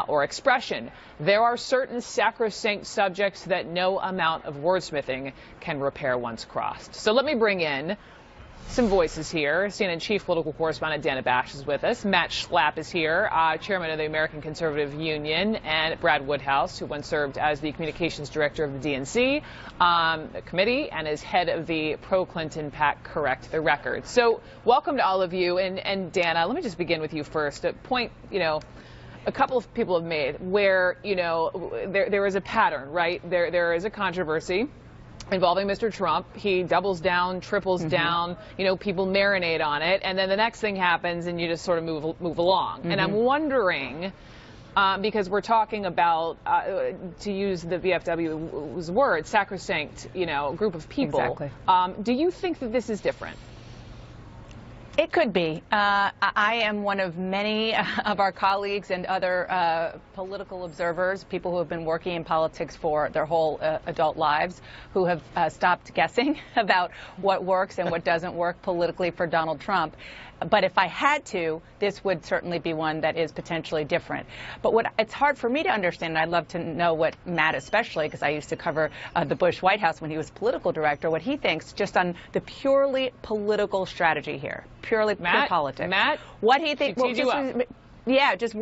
or expression. There are certain sacrosanct subjects that no amount of wordsmithing can repair once crossed. So let me bring in some voices here. CNN chief political correspondent Dana Bash is with us. Matt Schlapp is here, chairman of the American Conservative Union, and Brad Woodhouse, who once served as the communications director of the DNC committee and is head of the pro-Clinton PAC Correct the Record. So welcome to all of you. And Dana, let me just begin with you first. A point, a couple of people have made where, there is a pattern, right? There is a controversy involving Mr. Trump. He doubles down, triples down, people marinate on it, and then the next thing happens and you just sort of move along. And I'm wondering, because we're talking about, to use the VFW's word, sacrosanct, group of people. Exactly. Do you think that this is different? It could be. I am one of many of our colleagues and other political observers, people who have been working in politics for their whole adult lives, who have stopped guessing about what works and what doesn't work politically for Donald Trump. But if I had to, this would certainly be one that is potentially different. But it's hard for me to understand, and I'd love to know what Matt, especially, because I used to cover the Bush White House when he was political director, what he thinks just on the purely political strategy here, pure politics. Matt, what he thinks? Well, just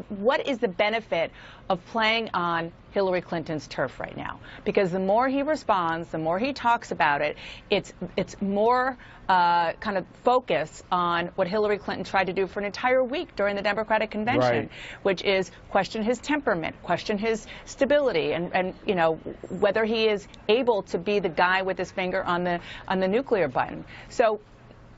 what is the benefit of playing on Hillary Clinton's turf right now? Because the more he responds, the more he talks about it, it's more kind of focus on what Hillary Clinton tried to do for an entire week during the Democratic convention, which is question his temperament, question his stability, and whether he is able to be the guy with his finger on the nuclear button. So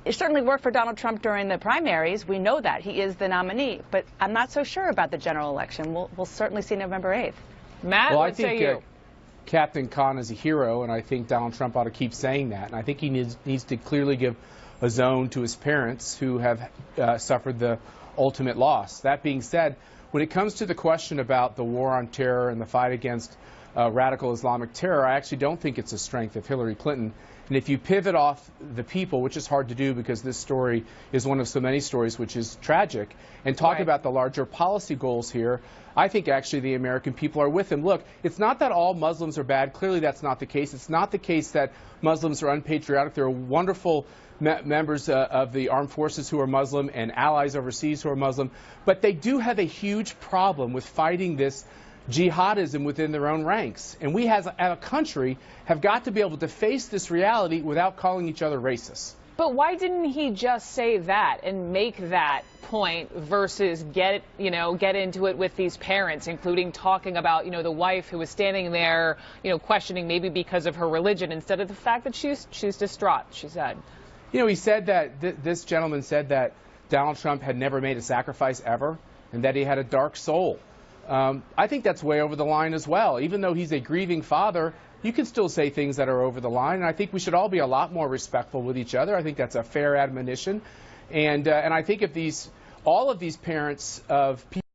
it certainly worked for Donald Trump during the primaries. We know that. He is the nominee. But I'm not so sure about the general election. We'll certainly see November 8th. Matt, well, what say you? Captain Khan is a hero, and I think Donald Trump ought to keep saying that. And I think he needs to clearly give a zone to his parents who have suffered the ultimate loss. That being said, when it comes to the question about the war on terror and the fight against radical Islamic terror, I actually don't think it's a strength of Hillary Clinton. And if you pivot off the people, which is hard to do because this story is one of so many stories which is tragic, and talk about the larger policy goals here, I think actually the American people are with him. Look, it's not that all Muslims are bad. Clearly that's not the case. It's not the case that Muslims are unpatriotic. There are wonderful members of the armed forces who are Muslim and allies overseas who are Muslim. But they do have a huge problem with fighting this jihadism within their own ranks. And we as a country have got to be able to face this reality without calling each other racist. But why didn't he just say that and make that point versus get into it with these parents, including talking about, the wife who was standing there, questioning maybe because of her religion instead of the fact that she's distraught, she said. He said that this gentleman said that Donald Trump had never made a sacrifice ever and that he had a dark soul. I think that's way over the line as well. Even though he's a grieving father, you can still say things that are over the line. And I think we should all be a lot more respectful with each other. I think that's a fair admonition. And I think if all of these parents of people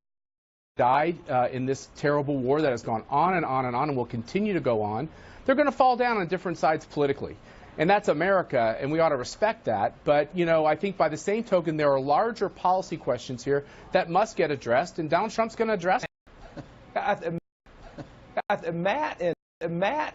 died in this terrible war that has gone on and on and on and will continue to go on, they're going to fall down on different sides politically. And that's America, and we ought to respect that. But, I think by the same token, there are larger policy questions here that must get addressed, and Donald Trump's going to address them. Matt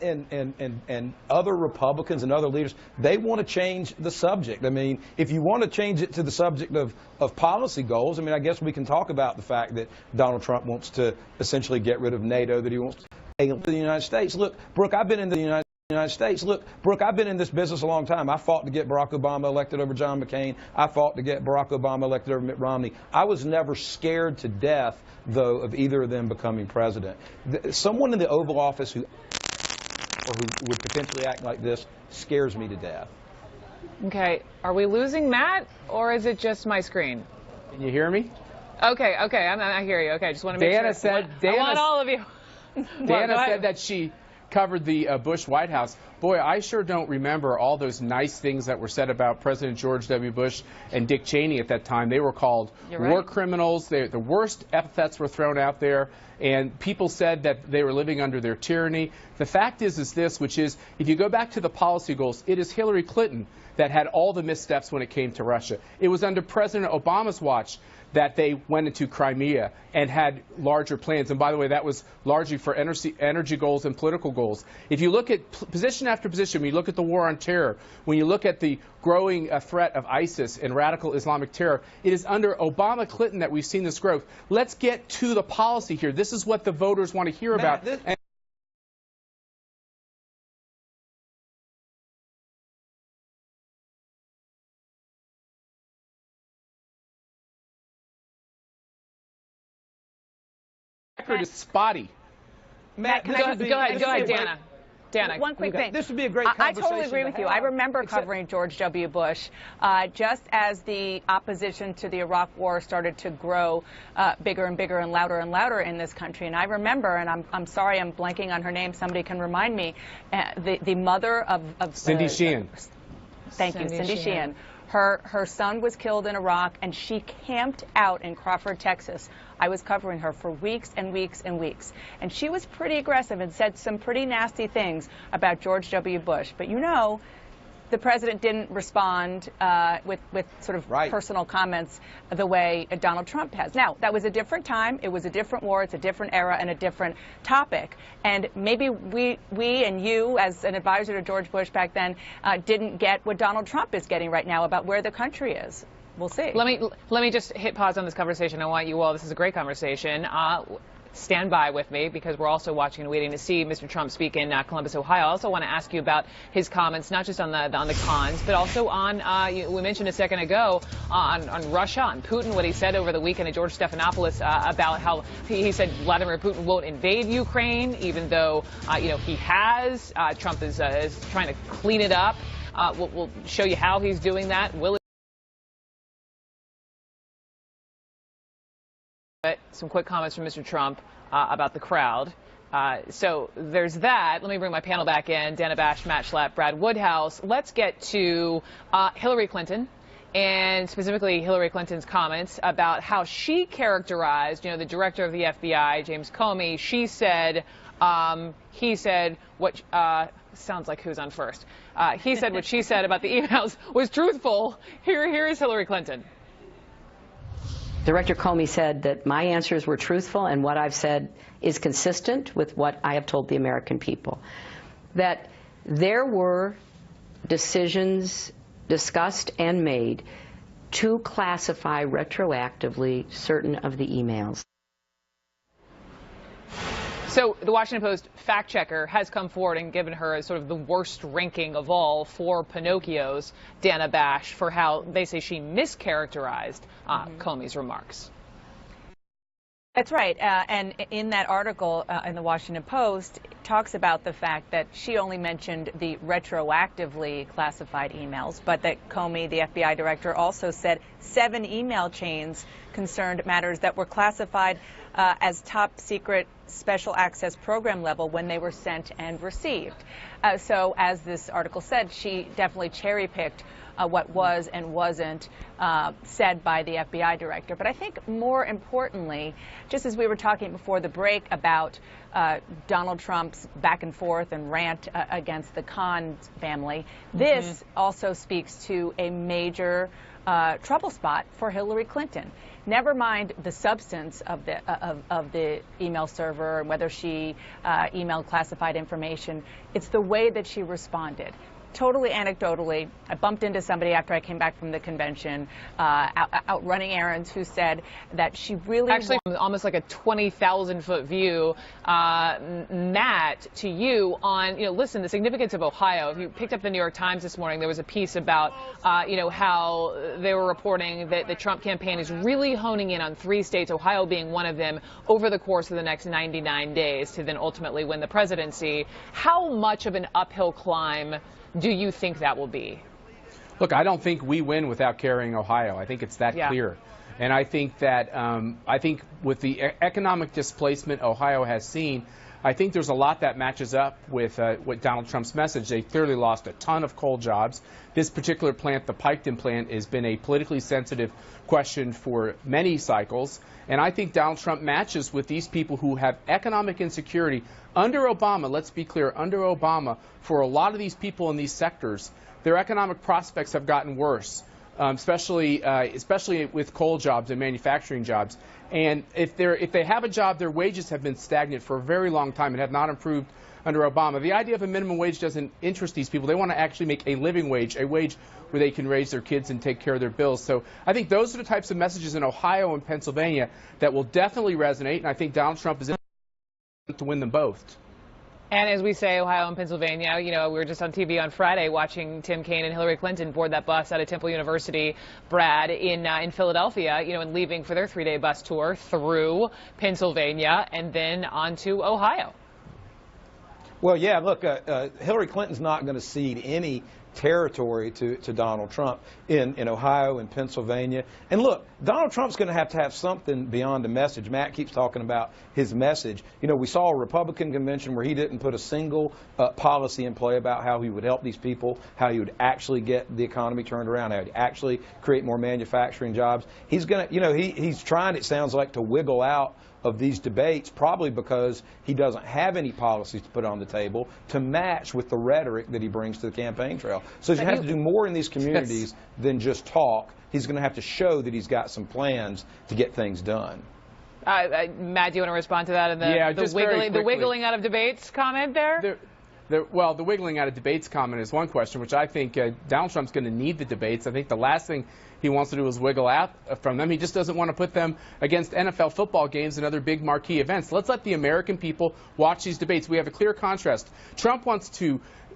and other Republicans and other leaders, they want to change the subject. I mean, if you want to change it to the subject of policy goals, I guess we can talk about the fact that Donald Trump wants to essentially get rid of NATO, that he wants to take the United States. Look, Brooke, I've been in the United States. Look, Brooke, I've been in this business a long time. I fought to get Barack Obama elected over John McCain. I fought to get Barack Obama elected over Mitt Romney. I was never scared to death, though, of either of them becoming president. Someone in the Oval Office who would potentially act like this scares me to death. Okay, are we losing Matt, or is it just my screen? Can you hear me? Okay, I hear you. Okay, just want to make sure. I want all of you. Dana said that she covered the Bush White House. Boy, I sure don't remember all those nice things that were said about President George W. Bush and Dick Cheney at that time. They were called war criminals. The worst epithets were thrown out there, and people said that they were living under their tyranny. The fact is this, which is, if you go back to the policy goals, it is Hillary Clinton that had all the missteps when it came to Russia. It was under President Obama's watch that they went into Crimea and had larger plans. And by the way, that was largely for energy goals and political goals. If you look at position after position, when you look at the war on terror, when you look at the growing threat of ISIS and radical Islamic terror, it is under Obama Clinton that we've seen this growth. Let's get to the policy here. This is what the voters want to hear about. Record is spotty. Matt, Go ahead, Dana. Dana, one quick thing. This would be a great I conversation. totally agree with you. I remember covering George W. Bush just as the opposition to the Iraq War started to grow bigger and bigger and louder in this country. And I remember, and I'm sorry I'm blanking on her name, somebody can remind me, the mother of Cindy Sheehan. Thank you, Cindy Sheehan. Her son was killed in Iraq, and she camped out in Crawford, Texas. I was covering her for weeks and weeks and weeks. And she was pretty aggressive and said some pretty nasty things about George W. Bush. But you know, the president didn't respond with sort of personal comments the way Donald Trump has. Now, that was a different time. It was a different war. It's a different era and a different topic. And maybe we and you, as an advisor to George Bush back then, didn't get what Donald Trump is getting right now about where the country is. We'll see. Let me just hit pause on this conversation. I want you all, this is a great conversation. Stand by with me because we're also watching and waiting to see Mr. Trump speak in Columbus, Ohio. I also want to ask you about his comments, not just on the cons, but also on, we mentioned a second ago, on Russia, on Putin, what he said over the weekend at George Stephanopoulos about how he said Vladimir Putin won't invade Ukraine, even though, he has. Trump is trying to clean it up. We'll show you how he's doing that. Some quick comments from Mr. Trump about the crowd. So there's that. Let me bring my panel back in. Dana Bash, Matt Schlapp, Brad Woodhouse. Let's get to Hillary Clinton, and specifically Hillary Clinton's comments about how she characterized, the director of the FBI, James Comey. She said, he said what sounds like who's on first. He said what she said about the emails was truthful. Here is Hillary Clinton. Director Comey said that my answers were truthful and what I've said is consistent with what I have told the American people. That there were decisions discussed and made to classify retroactively certain of the emails. So the Washington Post fact checker has come forward and given her as sort of the worst ranking of all for Pinocchios, Dana Bash, for how they say she mischaracterized Comey's remarks. That's right. And in that article in the Washington Post, it talks about the fact that she only mentioned the retroactively classified emails, but that Comey, the FBI director, also said 7 email chains concerned matters that were classified as top secret special access program level when they were sent and received. So as this article said, she definitely cherry-picked what was and wasn't said by the FBI director. But I think more importantly, just as we were talking before the break about Donald Trump's back and forth and rant against the Khan family, this also speaks to a major trouble spot for Hillary Clinton. Never mind the substance of the email server and whether she emailed classified information. It's the way that she responded. Totally anecdotally, I bumped into somebody after I came back from the convention, out running errands, who said that she really actually almost like a 20,000-foot view. Matt, to you on listen, the significance of Ohio. If you picked up the New York Times this morning, there was a piece about how they were reporting that the Trump campaign is really honing in on 3 states, Ohio being one of them, over the course of the next 99 days to then ultimately win the presidency. How much of an uphill climb do you think that will be? Look, I don't think we win without carrying Ohio. I think it's that clear. And I think that with the economic displacement Ohio has seen, I think there's a lot that matches up with Donald Trump's message. They clearly lost a ton of coal jobs. This particular plant, the Piketon plant, has been a politically sensitive question for many cycles. And I think Donald Trump matches with these people who have economic insecurity. Under Obama, let's be clear, under Obama, for a lot of these people in these sectors, their economic prospects have gotten worse, especially with coal jobs and manufacturing jobs. And if they have a job, their wages have been stagnant for a very long time and have not improved under Obama. The idea of a minimum wage doesn't interest these people. They want to actually make a living wage, a wage where they can raise their kids and take care of their bills. So I think those are the types of messages in Ohio and Pennsylvania that will definitely resonate, and I think Donald Trump is in to win them both. And as we say, Ohio and Pennsylvania, you know, we were just on TV on Friday watching Tim Kaine and Hillary Clinton board that bus out of Temple University, Brad, in Philadelphia, you know, and leaving for their 3-day bus tour through Pennsylvania and then on to Ohio. Well, yeah, look, Hillary Clinton's not going to cede any territory to Donald Trump in Ohio and Pennsylvania. And look, Donald Trump's going to have something beyond a message. Matt keeps talking about his message. You know, we saw a Republican convention where he didn't put a single policy in play about how he would help these people, how he would actually get the economy turned around, how he'd actually create more manufacturing jobs. He's going to, you know, he's trying, it sounds like, to wiggle out of these debates, probably because he doesn't have any policies to put on the table to match with the rhetoric that he brings to the campaign trail. So he's going to have to do more in these communities than just talk. He's going to have to show that he's got some plans to get things done. Matt, do you want to respond to that? And the wiggling out of debates comment there? Well, the wiggling out of debates comment is one question, which I think Donald Trump's going to need the debates. I think the last thing he wants to do is wiggle out from them. He just doesn't want to put them against NFL football games and other big marquee events. Let's let the American people watch these debates. We have a clear contrast.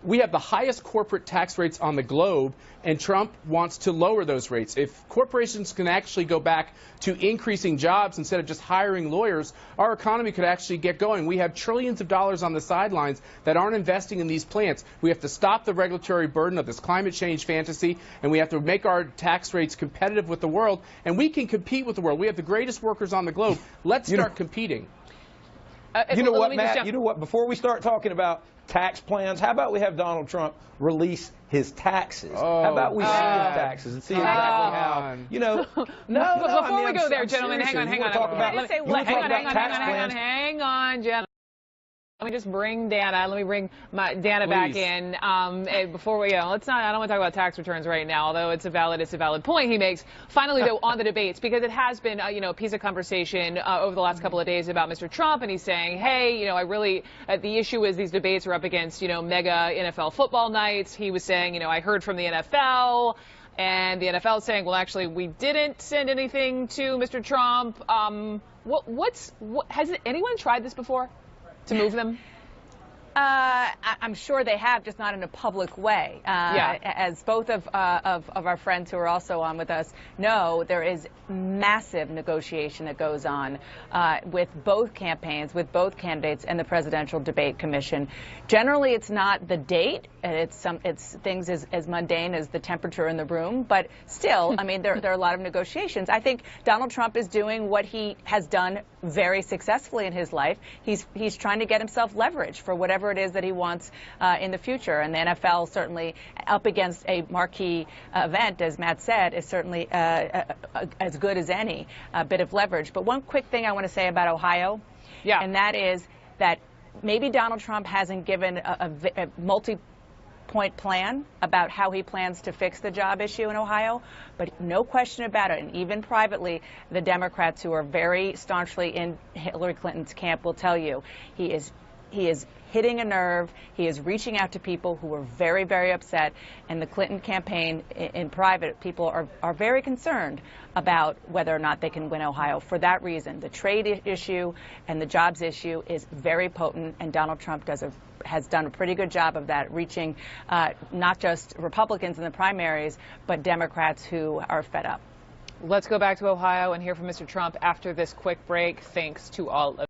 We have the highest corporate tax rates on the globe, and Trump wants to lower those rates. If corporations can actually go back to increasing jobs instead of just hiring lawyers, our economy could actually get going. We have trillions of dollars on the sidelines that aren't investing in these plants. We have to stop the regulatory burden of this climate change fantasy, and we have to make our tax rates competitive with the world, and we can compete with the world. We have the greatest workers on the globe. Let's start competing. You know what, Matt? You know what? Before we start talking about tax plans, how about we have Donald Trump release his taxes? How about we see his taxes and see exactly how, you know. Before we go there, gentlemen, hang on. Hang on, gentlemen. Let me just bring Dana. Let me bring Dana back in. Before we go, I don't want to talk about tax returns right now, although it's a valid point he makes. Finally, though, on the debates, because it has been a piece of conversation over the last couple of days about Mr. Trump, and he's saying, hey, the issue is these debates are up against mega NFL football nights. He was saying, I heard from the NFL. And the NFL is saying, well, actually, we didn't send anything to Mr. Trump. Has anyone tried this before? To move them? I'm sure they have, just not in a public way. As both of our friends who are also on with us know, there is massive negotiation that goes on with both campaigns, with both candidates and the Presidential Debate Commission. Generally, it's not the date, and it's things as mundane as the temperature in the room, but still, I mean, there are a lot of negotiations. I think Donald Trump is doing what he has done very successfully in his life. He's trying to get himself leverage for whatever it is that he wants in the future. And the NFL, certainly up against a marquee event, as Matt said, is certainly as good as any bit of leverage. But one quick thing I want to say about Ohio, and that is that maybe Donald Trump hasn't given a multi-point plan about how he plans to fix the job issue in Ohio, but no question about it, and even privately, the Democrats who are very staunchly in Hillary Clinton's camp will tell you he is hitting a nerve. He is reaching out to people who are very, very upset. And the Clinton campaign in private, people are very concerned about whether or not they can win Ohio. For that reason, the trade issue and the jobs issue is very potent, and Donald Trump has done a pretty good job of that, reaching not just Republicans in the primaries, but Democrats who are fed up. Let's go back to Ohio and hear from Mr. Trump after this quick break. Thanks to all of